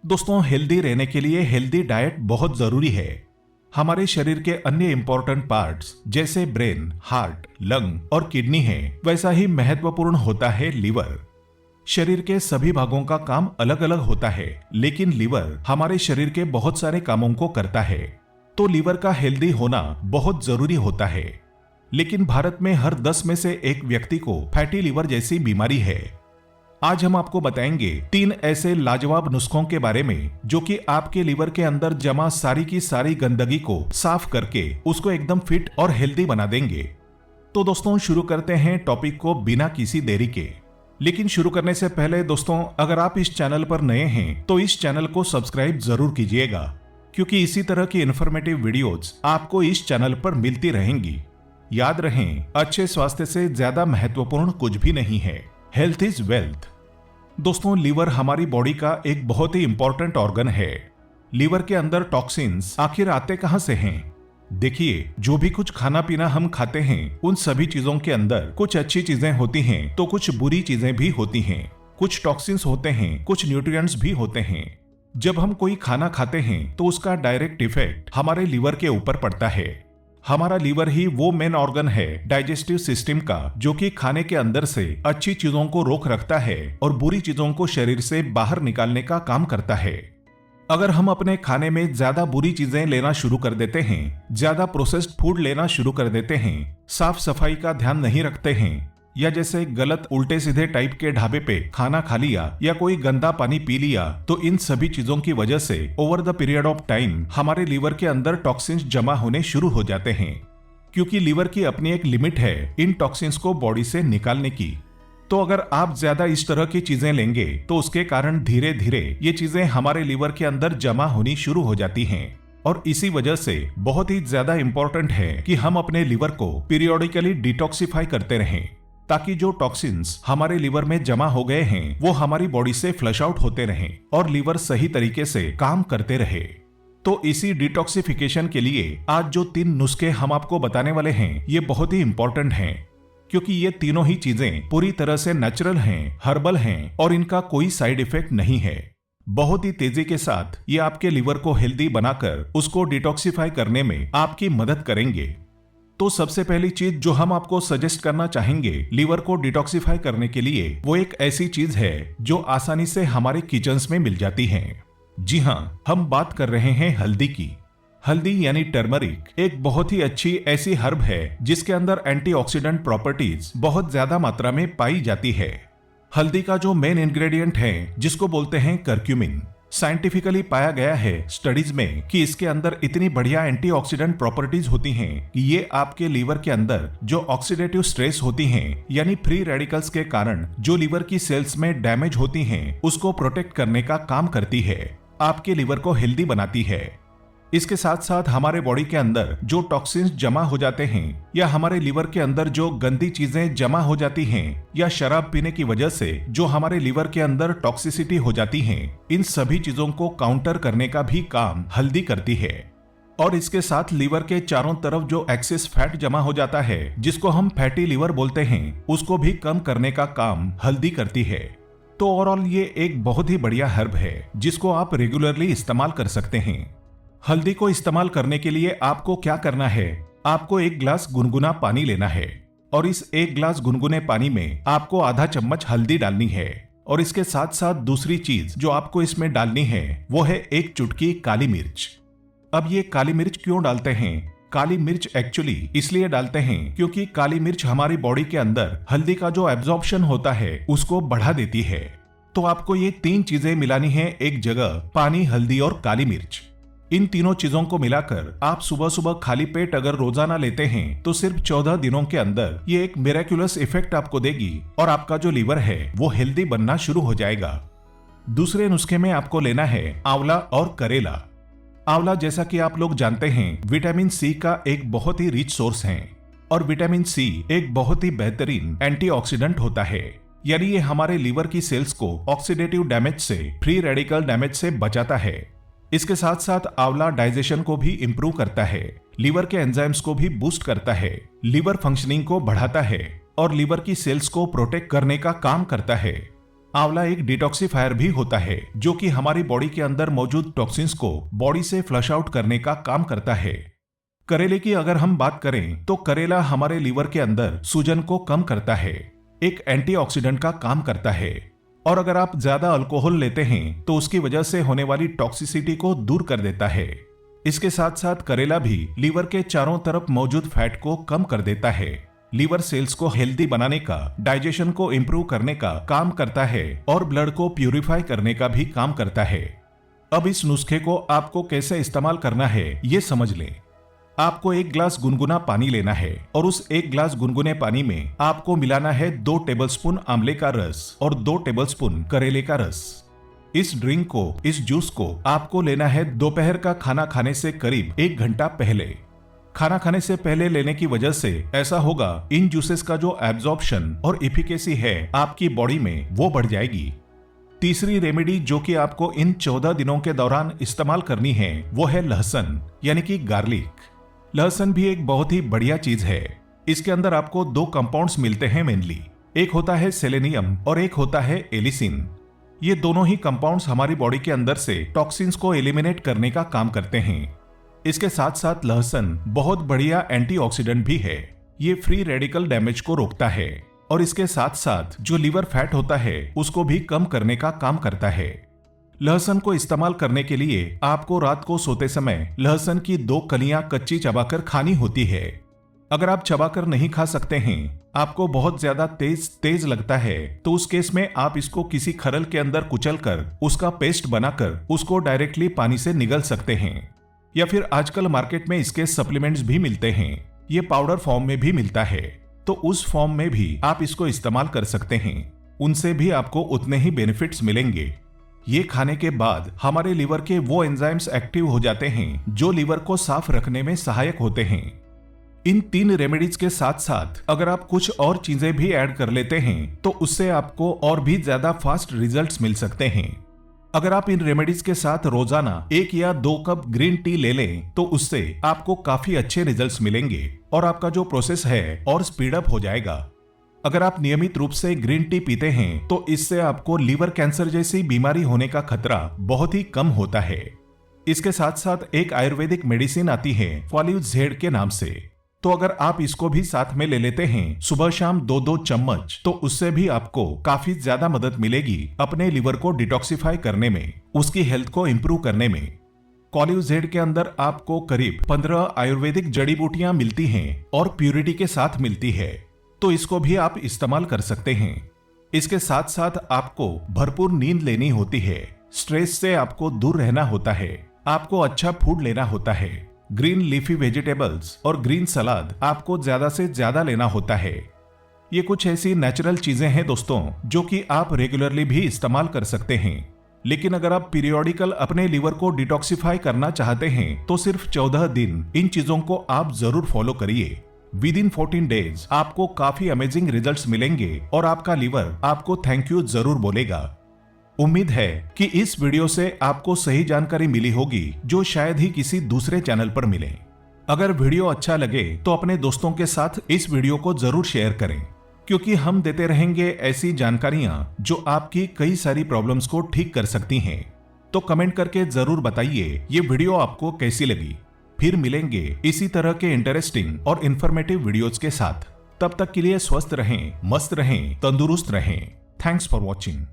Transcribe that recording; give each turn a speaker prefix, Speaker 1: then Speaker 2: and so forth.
Speaker 1: दोस्तों, हेल्दी रहने के लिए हेल्दी डाइट बहुत जरूरी है। हमारे शरीर के अन्य इंपॉर्टेंट पार्ट्स जैसे ब्रेन, हार्ट, लंग और किडनी है, वैसा ही महत्वपूर्ण होता है लीवर। शरीर के सभी भागों का काम अलग अलग होता है, लेकिन लीवर हमारे शरीर के बहुत सारे कामों को करता है। तो लीवर का हेल्दी होना बहुत जरूरी होता है। लेकिन भारत में हर 10 में से एक व्यक्ति को फैटी लीवर जैसी बीमारी है। आज हम आपको बताएंगे 3 ऐसे लाजवाब नुस्खों के बारे में जो कि आपके लीवर के अंदर जमा सारी की सारी गंदगी को साफ करके उसको एकदम फिट और हेल्दी बना देंगे। तो दोस्तों, शुरू करते हैं टॉपिक को बिना किसी देरी के। लेकिन शुरू करने से पहले दोस्तों, अगर आप इस चैनल पर नए हैं तो इस चैनल को सब्सक्राइब जरूर कीजिएगा, क्योंकि इसी तरह की इन्फॉर्मेटिव वीडियोज आपको इस चैनल पर मिलती रहेंगी। याद रहें, अच्छे स्वास्थ्य से ज्यादा महत्वपूर्ण कुछ भी नहीं है। Health is wealth. दोस्तों, लीवर हमारी बॉडी का एक बहुत ही इंपॉर्टेंट ऑर्गन है। लीवर के अंदर टॉक्सिन्स आखिर आते कहां से हैं? देखिए, जो भी कुछ खाना पीना हम खाते हैं, उन सभी चीजों के अंदर कुछ अच्छी चीजें होती हैं तो कुछ बुरी चीजें भी होती हैं। कुछ टॉक्सिन्स होते हैं, कुछ न्यूट्रिएंट्स भी होते हैं। जब हम कोई खाना खाते हैं तो उसका डायरेक्ट इफेक्ट हमारे लीवर के ऊपर पड़ता है। हमारा लीवर ही वो मेन ऑर्गन है डाइजेस्टिव सिस्टम का, जो कि खाने के अंदर से अच्छी चीजों को रोक रखता है और बुरी चीजों को शरीर से बाहर निकालने का काम करता है। अगर हम अपने खाने में ज्यादा बुरी चीजें लेना शुरू कर देते हैं, ज्यादा प्रोसेस्ड फूड लेना शुरू कर देते हैं, साफ सफाई का ध्यान नहीं रखते हैं, या जैसे गलत उल्टे सीधे टाइप के ढाबे पे खाना खा लिया या कोई गंदा पानी पी लिया, तो इन सभी चीजों की वजह से over the period of time हमारे लीवर के अंदर टॉक्सिन्स जमा होने शुरू हो जाते हैं। क्योंकि लीवर की अपनी एक लिमिट है इन टॉक्सिन्स को बॉडी से निकालने की। तो अगर आप ज्यादा इस तरह की चीजें लेंगे तो उसके कारण धीरे धीरे ये चीजें हमारे लीवर के अंदर जमा होनी शुरू हो जाती हैं। और इसी वजह से बहुत ही ज्यादा इंपॉर्टेंट है कि हम अपने लीवर को पीरियोडिकली डिटॉक्सिफाई करते रहें, ताकि जो टॉक्सिन्स हमारे लीवर में जमा हो गए हैं वो हमारी बॉडी से फ्लश आउट होते रहें और लीवर सही तरीके से काम करते रहे। तो इसी डिटॉक्सिफिकेशन के लिए आज जो 3 नुस्खे हम आपको बताने वाले हैं, ये बहुत ही इंपॉर्टेंट हैं, क्योंकि ये तीनों ही चीजें पूरी तरह से नेचुरल हैं, हर्बल हैं और इनका कोई साइड इफेक्ट नहीं है। बहुत ही तेजी के साथ ये आपके लीवर को हेल्दी बनाकर उसको डिटॉक्सिफाई करने में आपकी मदद करेंगे। तो सबसे पहली चीज जो हम आपको सजेस्ट करना चाहेंगे लीवर को डिटॉक्सिफाई करने के लिए, वो एक ऐसी चीज है जो आसानी से हमारे किचन्स में मिल जाती है। जी हाँ, हम बात कर रहे हैं हल्दी की। हल्दी यानी टर्मरिक एक बहुत ही अच्छी ऐसी हर्ब है जिसके अंदर एंटीऑक्सीडेंट प्रॉपर्टीज बहुत ज्यादा मात्रा में पाई जाती है। हल्दी का जो मेन इंग्रेडिएंट है, जिसको बोलते हैं करक्यूमिन, साइंटिफिकली पाया गया है स्टडीज में कि इसके अंदर इतनी बढ़िया एंटीऑक्सीडेंट प्रॉपर्टीज होती हैं कि ये आपके लीवर के अंदर जो ऑक्सीडेटिव स्ट्रेस होती हैं, यानी फ्री रेडिकल्स के कारण जो लीवर की सेल्स में डैमेज होती हैं, उसको प्रोटेक्ट करने का काम करती है, आपके लीवर को हेल्दी बनाती है। इसके साथ साथ हमारे बॉडी के अंदर जो टॉक्सिन्स जमा हो जाते हैं, या हमारे लीवर के अंदर जो गंदी चीजें जमा हो जाती हैं, या शराब पीने की वजह से जो हमारे लीवर के अंदर टॉक्सिसिटी हो जाती है, इन सभी चीजों को काउंटर करने का भी काम हल्दी करती है। और इसके साथ लीवर के चारों तरफ जो एक्सेस फैट जमा हो जाता है, जिसको हम फैटी लीवर बोलते हैं, उसको भी कम करने का काम हल्दी करती है। तो ओवरऑल ये एक बहुत ही बढ़िया हर्ब है जिसको आप रेगुलरली इस्तेमाल कर सकते हैं। हल्दी को इस्तेमाल करने के लिए आपको क्या करना है, आपको 1 गिलास गुनगुना पानी लेना है और इस 1 गिलास गुनगुने पानी में आपको आधा चम्मच हल्दी डालनी है। और इसके साथ साथ दूसरी चीज जो आपको इसमें डालनी है वो है 1 चुटकी काली मिर्च। अब ये काली मिर्च क्यों डालते हैं? काली मिर्च एक्चुअली इसलिए डालते हैं क्योंकि काली मिर्च हमारी बॉडी के अंदर हल्दी का जो एब्जॉर्प्शन होता है उसको बढ़ा देती है। तो आपको ये 3 चीजें मिलानी है एक जगह, पानी, हल्दी और काली मिर्च। इन तीनों चीजों को मिलाकर आप सुबह सुबह खाली पेट अगर रोजाना लेते हैं तो सिर्फ 14 दिनों के अंदर ये एक मिरेक्युलस इफेक्ट आपको देगी और आपका जो लीवर है वो हेल्दी बनना शुरू हो जाएगा। दूसरे नुस्खे में आपको लेना है आंवला और करेला। आंवला, जैसा कि आप लोग जानते हैं, विटामिन सी का एक बहुत ही रिच सोर्स है और विटामिन सी एक बहुत ही बेहतरीन एंटीऑक्सीडेंट होता है, यानी ये हमारे लीवर की सेल्स को ऑक्सीडेटिव डैमेज से, फ्री रेडिकल डैमेज से बचाता है। इसके साथ साथ आंवला डाइजेशन को भी इंप्रूव करता है, लीवर के एंजाइम्स को भी बूस्ट करता है, लीवर फंक्शनिंग को बढ़ाता है और लीवर की सेल्स को प्रोटेक्ट करने का काम करता है। आंवला एक डिटॉक्सिफायर भी होता है जो कि हमारी बॉडी के अंदर मौजूद टॉक्सिन्स को बॉडी से फ्लश आउट करने का काम करता है। करेले की अगर हम बात करें तो करेला हमारे लीवर के अंदर सूजन को कम करता है, एक एंटीऑक्सीडेंट का काम करता है। और अगर आप ज्यादा अल्कोहल लेते हैं तो उसकी वजह से होने वाली टॉक्सिसिटी को दूर कर देता है। इसके साथ साथ करेला भी लीवर के चारों तरफ मौजूद फैट को कम कर देता है, लीवर सेल्स को हेल्दी बनाने का, डाइजेशन को इंप्रूव करने का काम करता है और ब्लड को प्यूरिफाई करने का भी काम करता है। अब इस नुस्खे को आपको कैसे इस्तेमाल करना है ये समझ लें। आपको 1 ग्लास गुनगुना पानी लेना है और उस 1 ग्लास गुनगुने पानी में आपको मिलाना है 2 टेबलस्पून आंवले का रस और 2 टेबलस्पून करेले का रस। इस ड्रिंक को, इस जूस को आपको लेना है दोपहर का खाना खाने से करीब 1 घंटा पहले। खाना खाने से पहले लेने की वजह से ऐसा होगा, इन जूसेस का जो एब्जॉर्प्शन और इफिकेसी है आपकी बॉडी में वो बढ़ जाएगी। तीसरी रेमेडी जो कि आपको इन 14 दिनों के दौरान इस्तेमाल करनी है वो है लहसुन यानी कि गार्लिक। लहसुन भी एक बहुत ही बढ़िया चीज है। इसके अंदर आपको 2 कंपाउंड्स मिलते हैं मेनली, एक होता है सेलेनियम और एक होता है एलिसिन। ये दोनों ही कंपाउंड्स हमारी बॉडी के अंदर से टॉक्सिन्स को एलिमिनेट करने का काम करते हैं। इसके साथ साथ लहसुन बहुत बढ़िया एंटीऑक्सीडेंट भी है, ये फ्री रेडिकल डैमेज को रोकता है और इसके साथ साथ जो लीवर फैट होता है उसको भी कम करने का काम करता है। लहसुन को इस्तेमाल करने के लिए आपको रात को सोते समय लहसुन की 2 कलियां कच्ची चबाकर खानी होती है। अगर आप चबाकर नहीं खा सकते हैं, आपको बहुत ज्यादा तेज लगता है, तो उस केस में आप इसको किसी खरल के अंदर कुचलकर उसका पेस्ट बनाकर उसको डायरेक्टली पानी से निगल सकते हैं। या फिर आजकल मार्केट में इसके सप्लीमेंट्स भी मिलते हैं, ये पाउडर फॉर्म में भी मिलता है, तो उस फॉर्म में भी आप इसको इस्तेमाल कर सकते हैं। उनसे भी आपको उतने ही बेनिफिट्स मिलेंगे। ये खाने के बाद हमारे लीवर के वो एंजाइम्स एक्टिव हो जाते हैं जो लीवर को साफ रखने में सहायक होते हैं। इन 3 रेमेडीज के साथ साथ अगर आप कुछ और चीजें भी ऐड कर लेते हैं तो उससे आपको और भी ज्यादा फास्ट रिजल्ट्स मिल सकते हैं। अगर आप इन रेमेडीज के साथ रोजाना 1 या 2 कप ग्रीन टी ले लें तो उससे आपको काफी अच्छे रिजल्ट्स मिलेंगे और आपका जो प्रोसेस है और स्पीड अप हो जाएगा। अगर आप नियमित रूप से ग्रीन टी पीते हैं तो इससे आपको लीवर कैंसर जैसी बीमारी होने का खतरा बहुत ही कम होता है। इसके साथ साथ एक आयुर्वेदिक मेडिसिन आती है क्वालियूजेड के नाम से, तो अगर आप इसको भी साथ में ले लेते हैं सुबह शाम 2-2 चम्मच, तो उससे भी आपको काफी ज्यादा मदद मिलेगी अपने लीवर को डिटॉक्सिफाई करने में, उसकी हेल्थ को इंप्रूव करने में। क्वालियूजेड के अंदर आपको करीब 15 आयुर्वेदिक जड़ी बूटियां मिलती हैं और प्यूरिटी के साथ मिलती है, तो इसको भी आप इस्तेमाल कर सकते हैं। इसके साथ साथ आपको भरपूर नींद लेनी होती है, स्ट्रेस से आपको दूर रहना होता है, आपको अच्छा फूड लेना होता है, ग्रीन लीफी वेजिटेबल्स और ग्रीन सलाद आपको ज्यादा से ज्यादा लेना होता है। ये कुछ ऐसी नेचुरल चीजें हैं दोस्तों जो कि आप रेगुलरली भी इस्तेमाल कर सकते हैं। लेकिन अगर आप पीरियोडिकल अपने लीवर को डिटॉक्सिफाई करना चाहते हैं तो सिर्फ 14 दिन इन चीजों को आप जरूर फॉलो करिए। विद इन 14 डेज आपको काफी अमेजिंग रिजल्ट्स मिलेंगे और आपका लीवर आपको थैंक यू जरूर बोलेगा। उम्मीद है कि इस वीडियो से आपको सही जानकारी मिली होगी जो शायद ही किसी दूसरे चैनल पर मिले। अगर वीडियो अच्छा लगे तो अपने दोस्तों के साथ इस वीडियो को जरूर शेयर करें, क्योंकि हम देते रहेंगे ऐसी जानकारियां जो आपकी कई सारी प्रॉब्लम्स को ठीक कर सकती हैं। तो कमेंट करके जरूर बताइए ये वीडियो आपको कैसी लगी। फिर मिलेंगे इसी तरह के इंटरेस्टिंग और इंफॉर्मेटिव वीडियोज के साथ। तब तक के लिए स्वस्थ रहें, मस्त रहें, तंदुरुस्त रहें। Thanks for watching.